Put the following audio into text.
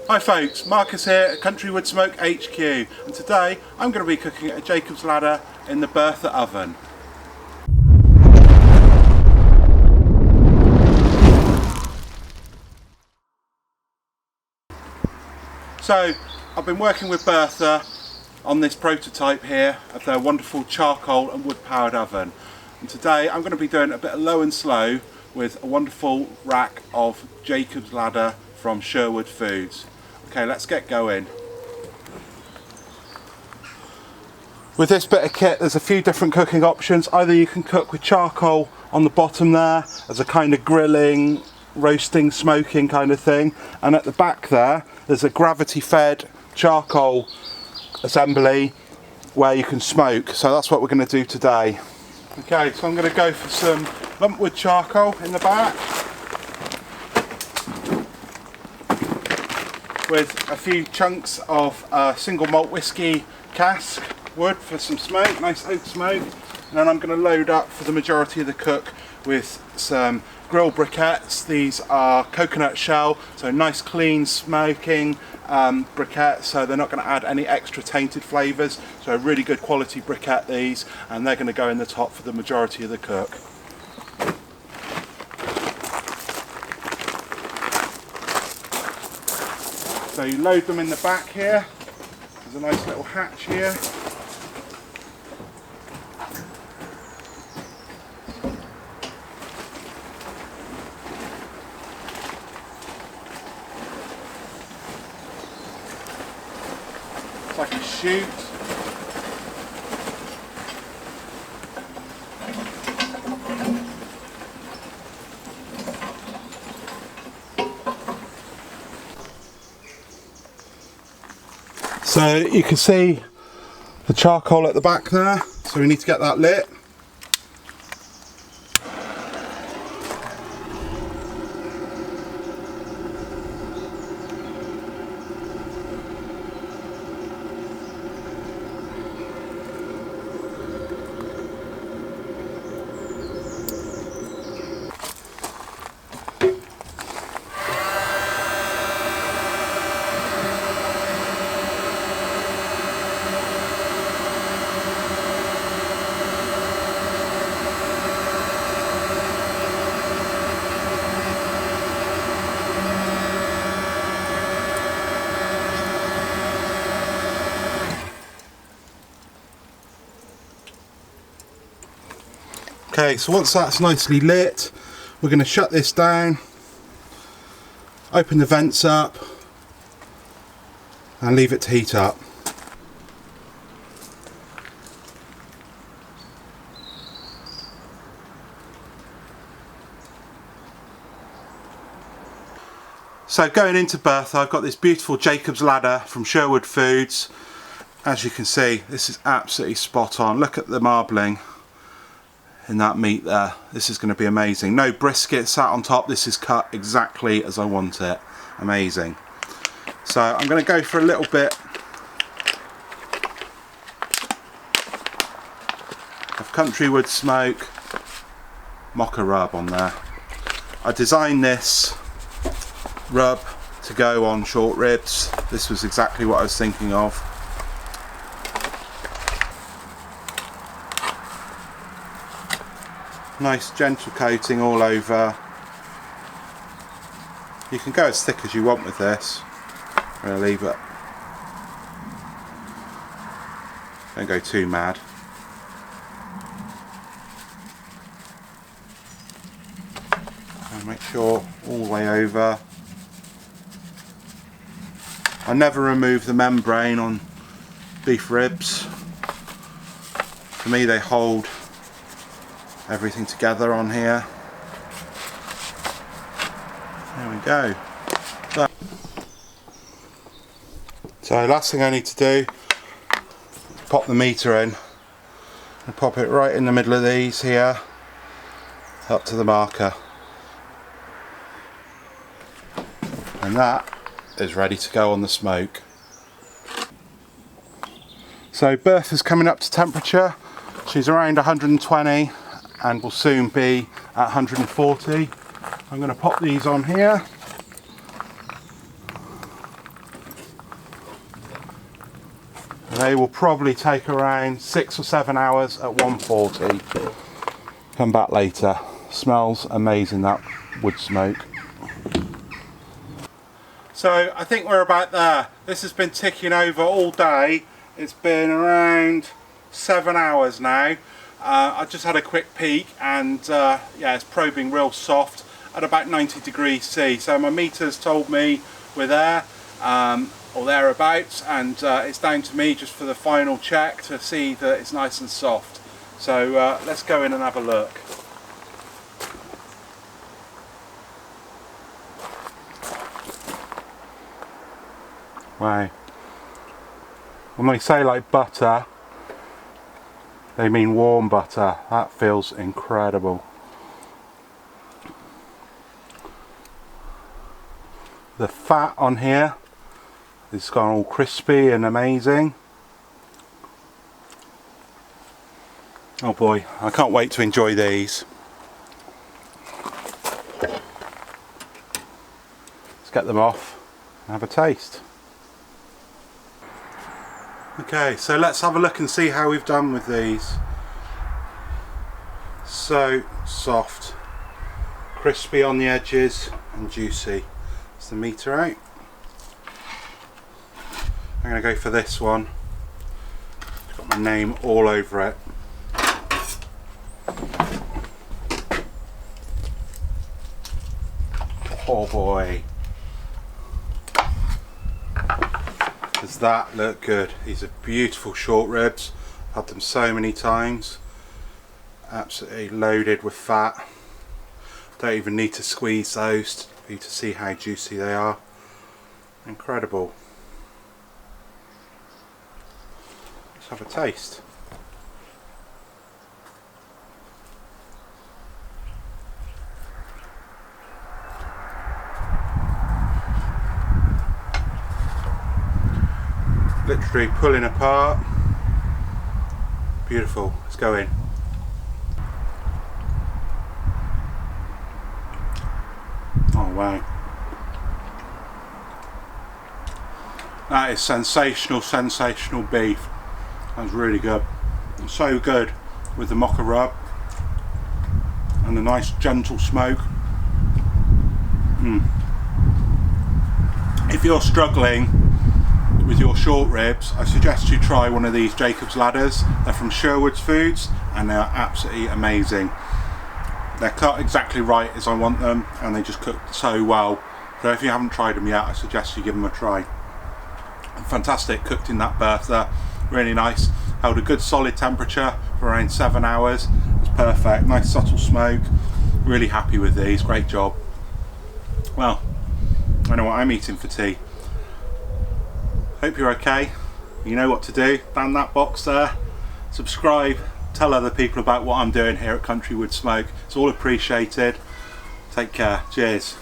Hi folks, Marcus here at CountryWoodSmoke HQ, and today I'm going to be cooking a Jacob's ladder in the Bertha oven. So I've been working with Bertha on this prototype here of their wonderful charcoal and wood powered oven, and today I'm going to be doing a bit of low and slow with a wonderful rack of Jacob's ladder from Sherwoods Foods. Okay, let's get going. With this bit of kit there's a few different cooking options. Either you can cook with charcoal on the bottom there as a kind of grilling, roasting, smoking kind of thing, and at the back there's a gravity fed charcoal assembly where you can smoke. So that's what we're going to do today. Okay, so I'm going to go for some lumpwood charcoal in the back, with a few chunks of single malt whiskey cask wood for some smoke, nice oak smoke. And then I'm going to load up for the majority of the cook with some grill briquettes. These are coconut shell, so nice clean smoking briquettes, so they're not going to add any extra tainted flavours. So a really good quality briquette these, and they're going to go in the top for the majority of the cook. So you load them in the back here. There's a nice little hatch here. It's like a chute. So you can see the charcoal at the back there, so we need to get that lit. Okay, so once that's nicely lit, we're going to shut this down, open the vents up and leave it to heat up. So going into Bertha, I've got this beautiful Jacob's ladder from Sherwoods Foods. As you can see, this is absolutely spot on. Look at the marbling in that meat there. This is going to be amazing. No brisket sat on top. This is cut exactly as I want it. Amazing. So I'm going to go for a little bit of CountryWoodSmoke Mocha rub on there. I designed this rub to go on short ribs. This was exactly what I was thinking of. Nice gentle coating all over. You can go as thick as you want with this. I'm going to leave it. Don't go too mad. And make sure all the way over. I never remove the membrane on beef ribs. For me they hold everything together on here. There we go. So last thing I need to do, pop the meter in and pop it right in the middle of these here, up to the marker. And that is ready to go on the smoke. So Bertha's coming up to temperature. She's around 120 and will soon be at 140. I'm going to pop these on here. They will probably take around 6 or 7 hours at 140. Come back later. Smells amazing, that wood smoke. So I think we're about there. This has been ticking over all day. It's been around 7 hours now. I just had a quick peek and yeah, it's probing real soft at about 90 degrees C. So my meter's told me we're there or thereabouts, and it's down to me just for the final check to see that it's nice and soft. So let's go in and have a look. Wow. When they say like butter, they mean warm butter. That feels incredible. The fat on here is gone all crispy and amazing. Oh boy, I can't wait to enjoy these. Let's get them off and have a taste. Okay, so let's have a look and see how we've done with these. So soft, crispy on the edges and juicy. It's the meter out. I'm going to go for this one. It's got my name all over it. Oh boy. Does that look good? These are beautiful short ribs. I've had them so many times. Absolutely loaded with fat. Don't even need to squeeze those for you to see how juicy they are. Incredible. Let's have a taste. Literally pulling apart. Beautiful. Let's go in. Oh wow. That is sensational, sensational beef. That's really good. It's so good with the Mocha rub and the nice gentle smoke. If you're struggling with your short ribs, I suggest you try one of these Jacob's Ladders. They're from Sherwoods Foods and they're absolutely amazing. They're cut exactly right as I want them and they just cook so well. So if you haven't tried them yet, I suggest you give them a try. Fantastic, cooked in that Bertha, really nice. Held a good solid temperature for around 7 hours. It's perfect, nice subtle smoke. Really happy with these, great job. Well, I know what I'm eating for tea. Hope you're okay. You know what to do. Down that box there. Subscribe. Tell other people about what I'm doing here at CountryWoodSmoke. It's all appreciated. Take care. Cheers.